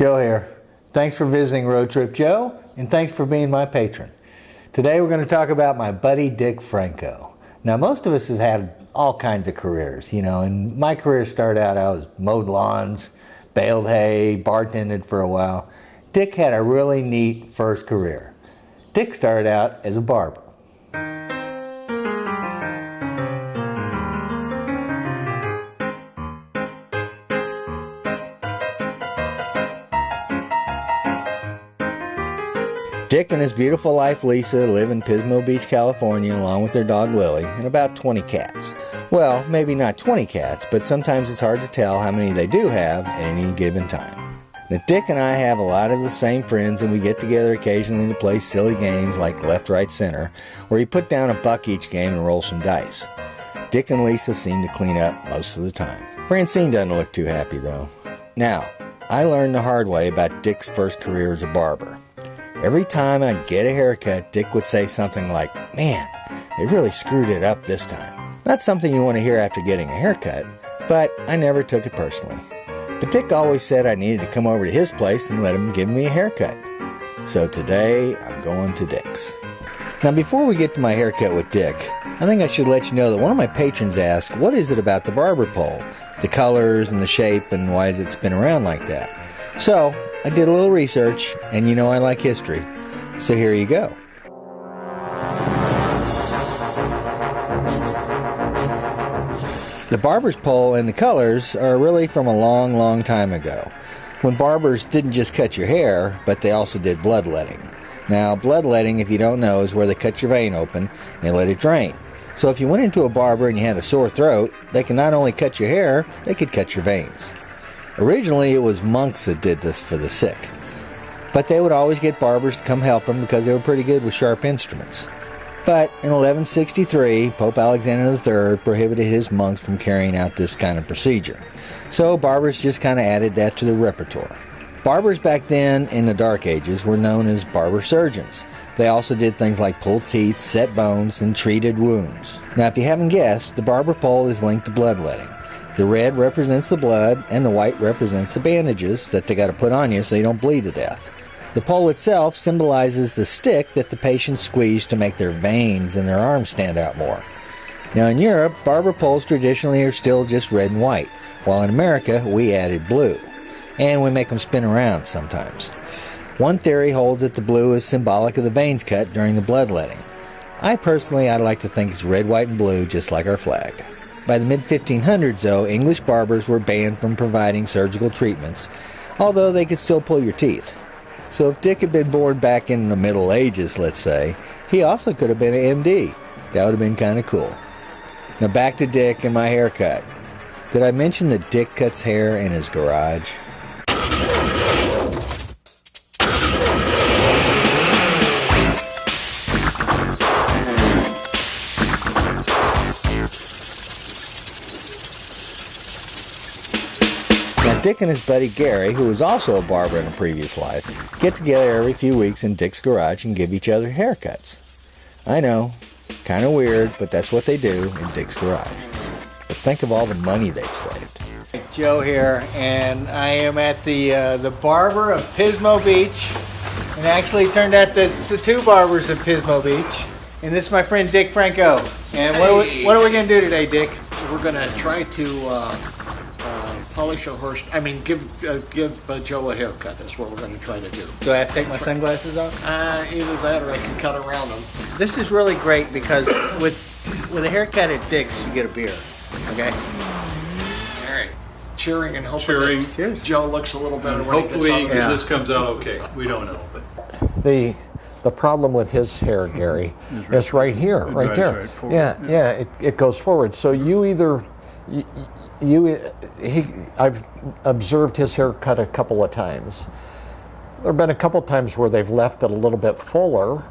Joe here. Thanks for visiting Road Trip Joe, and thanks for being my patron. Today we're going to talk about my buddy Dick Franco. Now most of us have had all kinds of careers, and my career started out, I was mowed lawns, baled hay, bartended for a while. Dick had a really neat first career. Dick started out as a barber. Dick and his beautiful wife Lisa live in Pismo Beach, California, along with their dog Lily and about 20 cats. Well, maybe not 20 cats, but sometimes it's hard to tell how many they do have at any given time. Now, Dick and I have a lot of the same friends, and we get together occasionally to play silly games like left, right, center, where you put down a buck each game and roll some dice. Dick and Lisa seem to clean up most of the time. Francine doesn't look too happy, though. Now, I learned the hard way about Dick's first career as a barber. Every time I'd get a haircut, Dick would say something like, "Man, they really screwed it up this time." Not something you want to hear after getting a haircut, but I never took it personally. But Dick always said I needed to come over to his place and let him give me a haircut. So today, I'm going to Dick's. Now before we get to my haircut with Dick, I think I should let you know that one of my patrons asked, what is it about the barber pole? The colors and the shape, and why does it spin around like that? So, I did a little research, and you know I like history, so here you go. The barber's pole and the colors are really from a long, long time ago, when barbers didn't just cut your hair, but they also did bloodletting. Now, bloodletting, if you don't know, is where they cut your vein open and they let it drain. So if you went into a barber and you had a sore throat, they could not only cut your hair, they could cut your veins. Originally, it was monks that did this for the sick, but they would always get barbers to come help them because they were pretty good with sharp instruments. But in 1163, Pope Alexander III prohibited his monks from carrying out this kind of procedure. So barbers just kind of added that to the repertoire. Barbers back then, in the Dark Ages, were known as barber surgeons. They also did things like pull teeth, set bones, and treated wounds. Now, if you haven't guessed, the barber pole is linked to bloodletting. The red represents the blood, and the white represents the bandages that they got to put on you so you don't bleed to death. The pole itself symbolizes the stick that the patients squeeze to make their veins in their arms stand out more. Now in Europe, barber poles traditionally are still just red and white, while in America we added blue. And we make them spin around sometimes. One theory holds that the blue is symbolic of the veins cut during the bloodletting. I'd like to think it's red, white, and blue, just like our flag. By the mid-1500s, though, English barbers were banned from providing surgical treatments, although they could still pull your teeth. So if Dick had been born back in the Middle Ages, let's say, he also could have been an MD. That would have been kind of cool. Now back to Dick and my haircut. Did I mention that Dick cuts hair in his garage? Dick and his buddy Gary, who was also a barber in a previous life, get together every few weeks in Dick's garage and give each other haircuts. I know, kind of weird, but that's what they do in Dick's garage. But think of all the money they've saved. Joe here, and I am at the barber of Pismo Beach. And actually, it turned out that it's the two barbers of Pismo Beach. And this is my friend Dick Franco. And Hey. What are we going to do today, Dick? We're going to try to polish a horse. Give Joe a haircut. That's what we're going to try to do. Do I have to take my sunglasses off? Either that or I can cut around them. This is really great because with a haircut at Dick's, you get a beer. Okay? All right. Cheering and hoping Cheering. that Cheers. Joe looks a little better when Hopefully he gets out of this comes out okay. We don't know. But The problem with his hair, Gary, is right here, right drives there. right forward. It goes forward. So you either I've observed his haircut a couple of times. There have been a couple of times where they've left it a little bit fuller,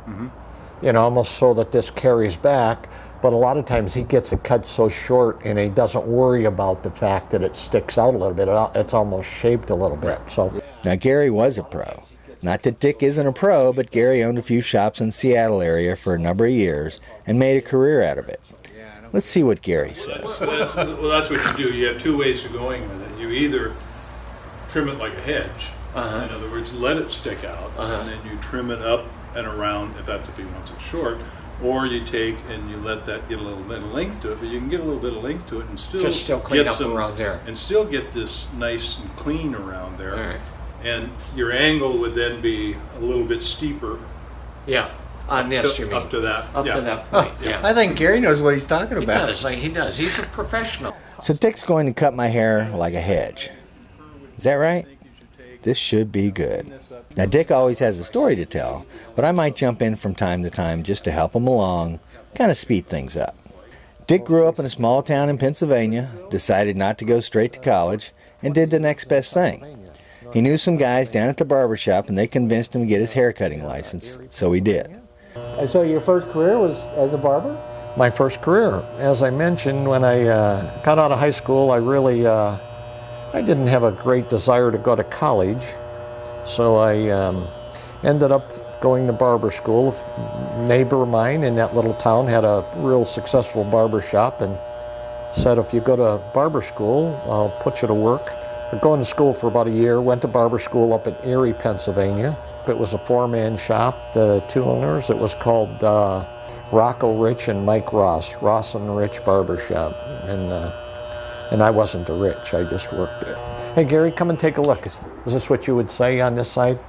almost so that this carries back. But a lot of times he gets it cut so short, and he doesn't worry about the fact that it sticks out a little bit. It's almost shaped a little bit. So now Gary was a pro. Not that Dick isn't a pro, but Gary owned a few shops in the Seattle area for a number of years and made a career out of it. Let's see what Gary says. well, that's what you do. You have two ways of going with it. You either trim it like a hedge, In other words, let it stick out, and then you trim it up and around if he wants it short. Or you take and you let that get a little bit of length to it, but you can get a little bit of length to it and still clean get up around there. And still get this nice and clean around there. All right. And your angle would then be a little bit steeper. Yeah, on this you mean. Up to that. Up yeah. to that point, yeah. I think Gary knows what he's talking He about. does, he does. He's a professional. So Dick's going to cut my hair like a hedge. Is that right? This should be good. Now Dick always has a story to tell, but I might jump in from time to time just to help him along, kind of speed things up. Dick grew up in a small town in Pennsylvania, decided not to go straight to college, and did the next best thing. He knew some guys down at the barber shop, and they convinced him to get his haircutting license, so he did. And so your first career was as a barber? My first career, as I mentioned, when I got out of high school, I really I didn't have a great desire to go to college, so I ended up going to barber school. A neighbor of mine in that little town had a real successful barber shop and said, if you go to barber school, I'll put you to work. I going to school for about a year, went to barber school up in Erie, Pennsylvania. It was a four-man shop, the two owners. It was called Rocco Rich and Mike Ross, Ross and Rich Barber Shop. And I wasn't a Rich, I just worked there. Hey Gary, come and take a look. Is this what you would say on this side?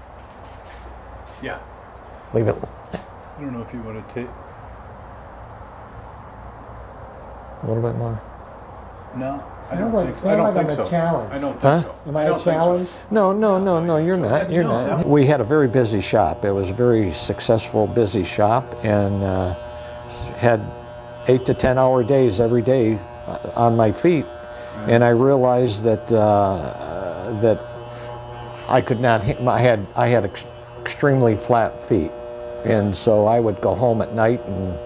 Yeah. Leave it I don't know if you want to take. a little bit more. No, I Sounds don't like- think so. sounds I don't like I'm think a so. challenge. I don't think Huh? so. Am I don't a think so. challenge? No, you're not. You're not. We had a very busy shop. It was a very successful, busy shop, and had 8 to 10 hour days every day on my feet. And I realized that that I could not. I had extremely flat feet, and so I would go home at night and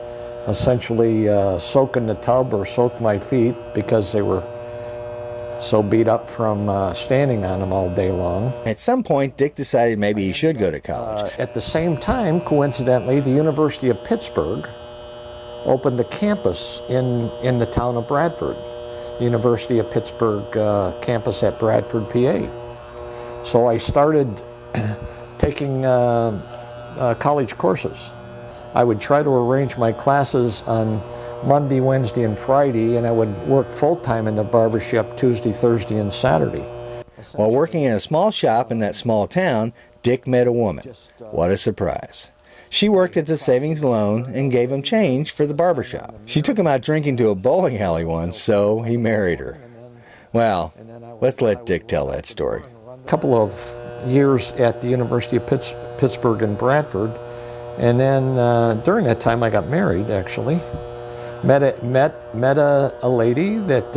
essentially soak in the tub or soak my feet because they were so beat up from standing on them all day long. At some point, Dick decided maybe he should go to college. At the same time, coincidentally, the University of Pittsburgh opened a campus in the town of Bradford. University of Pittsburgh campus at Bradford, PA. So I started taking college courses. I would try to arrange my classes on Monday, Wednesday, and Friday, and I would work full-time in the barbershop Tuesday, Thursday, and Saturday. While working in a small shop in that small town, Dick met a woman. What a surprise. She worked at the savings loan and gave him change for the barbershop. She took him out drinking to a bowling alley once, so he married her. Well, let's let Dick tell that story. A couple of years at the University of Pittsburgh in Bradford, and then during that time I got married, actually. Met a lady that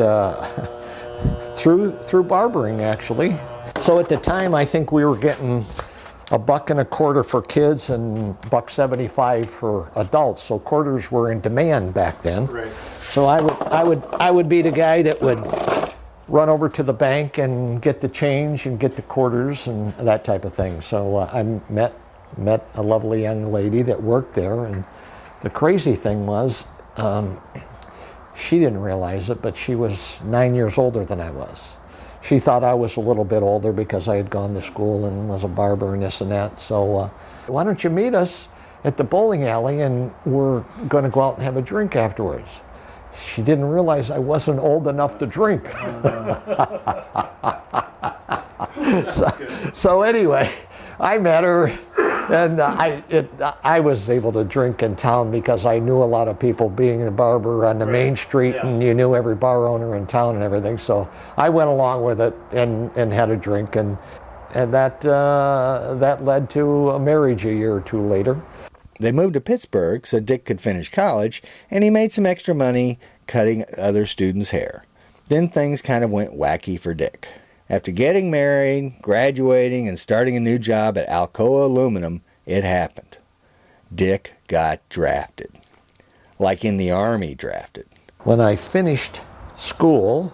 through barbering, actually. So at the time I think we were getting $1.25 for kids and $1.75 for adults. So quarters were in demand back then. Right. So I would be the guy that would run over to the bank and get the change and get the quarters and that type of thing. So I met a lovely young lady that worked there, and the crazy thing was she didn't realize it, but she was 9 years older than I was. She thought I was a little bit older because I had gone to school and was a barber and this and that. So why don't you meet us at the bowling alley and we're going to go out and have a drink afterwards. She didn't realize I wasn't old enough to drink. So anyway, I met her, and I was able to drink in town because I knew a lot of people being a barber on the main street, and you knew every bar owner in town and everything. So I went along with it and had a drink, and that led to a marriage a year or two later. They moved to Pittsburgh so Dick could finish college, and he made some extra money cutting other students' hair. Then things kind of went wacky for Dick. After getting married, graduating, and starting a new job at Alcoa Aluminum, it happened. Dick got drafted. Like in the Army drafted. When I finished school,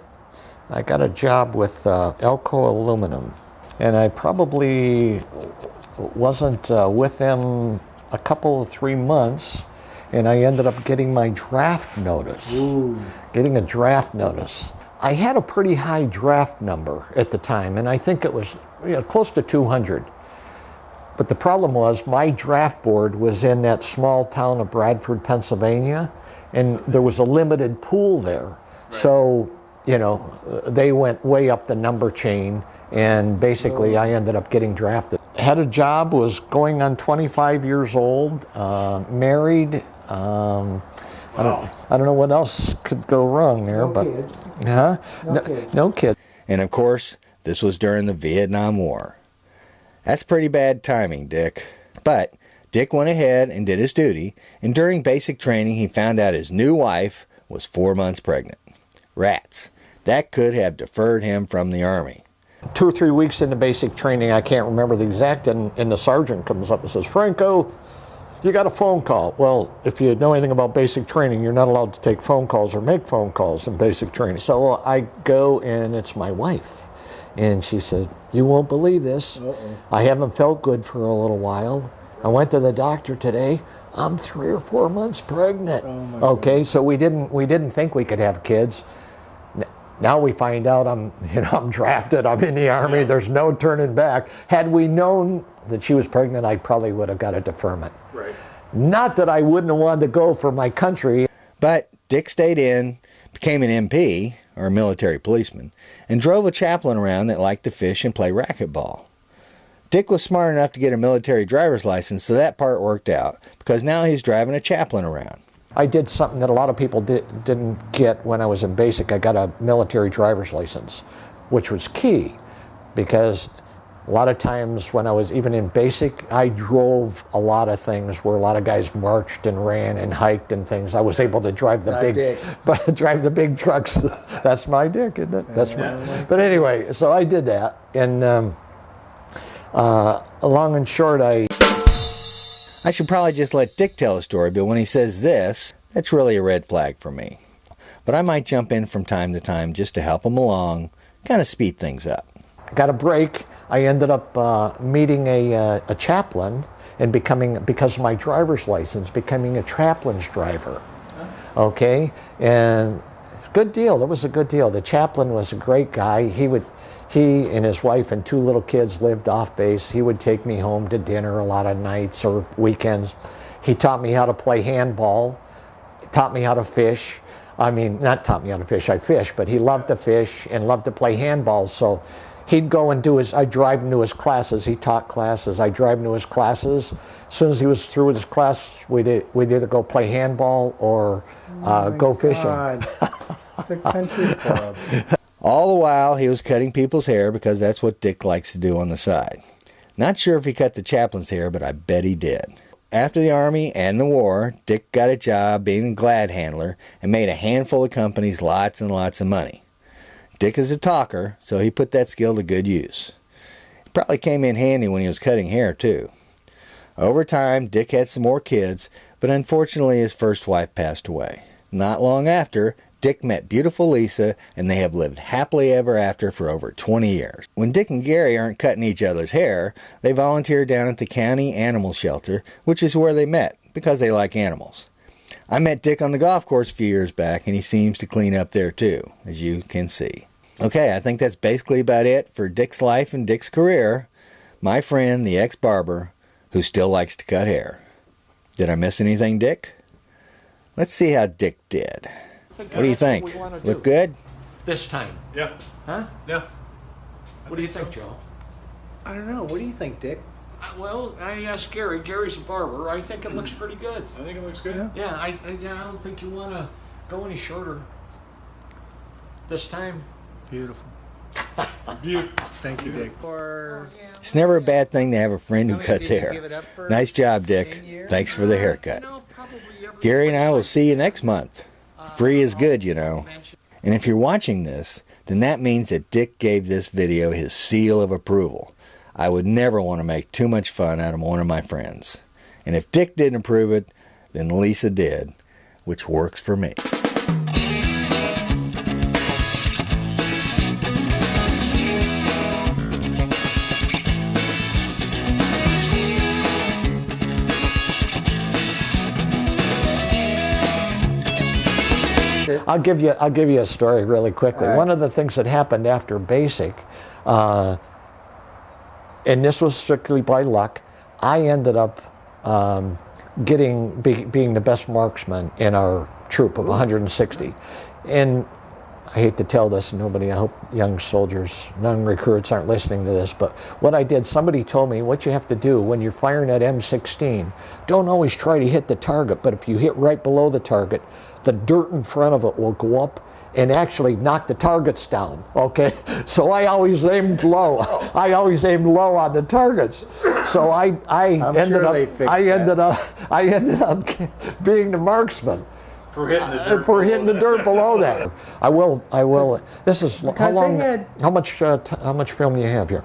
I got a job with Alcoa Aluminum, and I probably wasn't with them a couple of 3 months, and I ended up getting my draft notice. Getting a draft notice. I had a pretty high draft number at the time, and I think it was close to 200. But the problem was my draft board was in that small town of Bradford, Pennsylvania, and there was a limited pool there. Right. So, they went way up the number chain, and basically I ended up getting drafted. Had a job, was going on 25 years old, married. I don't know what else could go wrong there, but kids. Huh? No kid. And of course, this was during the Vietnam War. That's pretty bad timing, Dick. But Dick went ahead and did his duty, and during basic training he found out his new wife was 4 months pregnant. Rats. That could have deferred him from the Army. 2 or 3 weeks into basic training, I can't remember the exact, and the sergeant comes up and says, "Franco, you got a phone call." Well, if you know anything about basic training, you're not allowed to take phone calls or make phone calls in basic training. So I go, and it's my wife. And she said, "You won't believe this. I haven't felt good for a little while. I went to the doctor today. I'm 3 or 4 months pregnant." Okay, so we didn't think we could have kids. Now we find out I'm drafted, I'm in the Army, there's no turning back. Had we known that she was pregnant, I probably would have got a deferment. Right. Not that I wouldn't have wanted to go for my country. But Dick stayed in, became an MP, or a military policeman, and drove a chaplain around that liked to fish and play racquetball. Dick was smart enough to get a military driver's license, so that part worked out, because now he's driving a chaplain around. I did something that a lot of people didn't get when I was in basic. I got a military driver's license, which was key, because a lot of times when I was even in basic, I drove a lot of things where a lot of guys marched and ran and hiked and things. I was able to drive the big trucks. That's my dick, isn't it? That's But anyway, so I did that, and long and short, I should probably just let Dick tell a story, but when he says this, that's really a red flag for me. But I might jump in from time to time just to help him along, kind of speed things up. Got a break. I ended up meeting a chaplain and because of my driver's license, becoming a chaplain's driver. Okay, and good deal. That was a good deal. The chaplain was a great guy. He and his wife and 2 little kids lived off base. He would take me home to dinner a lot of nights or weekends. He taught me how to play handball, taught me how to fish. I mean, not taught me how to fish, I fish, but he loved to fish and loved to play handball. So he'd go and I'd drive him to his classes. He taught classes. I'd drive him to his classes. As soon as he was through with his class, we'd either go play handball or go fishing. It's a country club. All the while, he was cutting people's hair because that's what Dick likes to do on the side. Not sure if he cut the chaplain's hair, but I bet he did. After the Army and the war, Dick got a job being a glad handler and made a handful of companies lots and lots of money. Dick is a talker, so he put that skill to good use. It probably came in handy when he was cutting hair, too. Over time, Dick had some more kids, but unfortunately his first wife passed away. Not long after, Dick met beautiful Lisa, and they have lived happily ever after for over 20 years. When Dick and Gary aren't cutting each other's hair, they volunteer down at the county animal shelter, which is where they met, because they like animals. I met Dick on the golf course a few years back, and he seems to clean up there too, as you can see. Okay, I think that's basically about it for Dick's life and Dick's career. My friend, the ex-barber, who still likes to cut hair. Did I miss anything, Dick? Let's see how Dick did. What do you think? Look good? This time. Yeah. Huh? Yeah. What do you think, Joe? I don't know. What do you think, Dick? Well, I asked Gary. Gary's a barber. I think it looks pretty good. I think it looks good. Yeah, I don't think you want to go any shorter this time. Beautiful. Beautiful. Thank you, Dick. It's never a bad thing to have a friend who cuts hair. Nice job, Dick. Thanks for the haircut. Gary and I will see you next month. Free is good, you know. And if you're watching this, then that means that Dick gave this video his seal of approval. I would never want to make too much fun out of one of my friends. And if Dick didn't approve it, then Lisa did, which works for me. I'll give you a story really quickly. All right. One of the things that happened after basic, and this was strictly by luck, I ended up being the best marksman in our troop of 160. And I hate to tell this, nobody, I hope young soldiers, young recruits aren't listening to this, but what I did, somebody told me what you have to do when you're firing at M16, don't always try to hit the target, but if you hit right below the target, the dirt in front of it will go up and actually knock the targets down, okay? So I always aimed low. I always aimed low on the targets. So I ended up being the marksman. For hitting the dirt. For hitting the dirt below that. I will. This is how Because they long? had- How much film do you have here?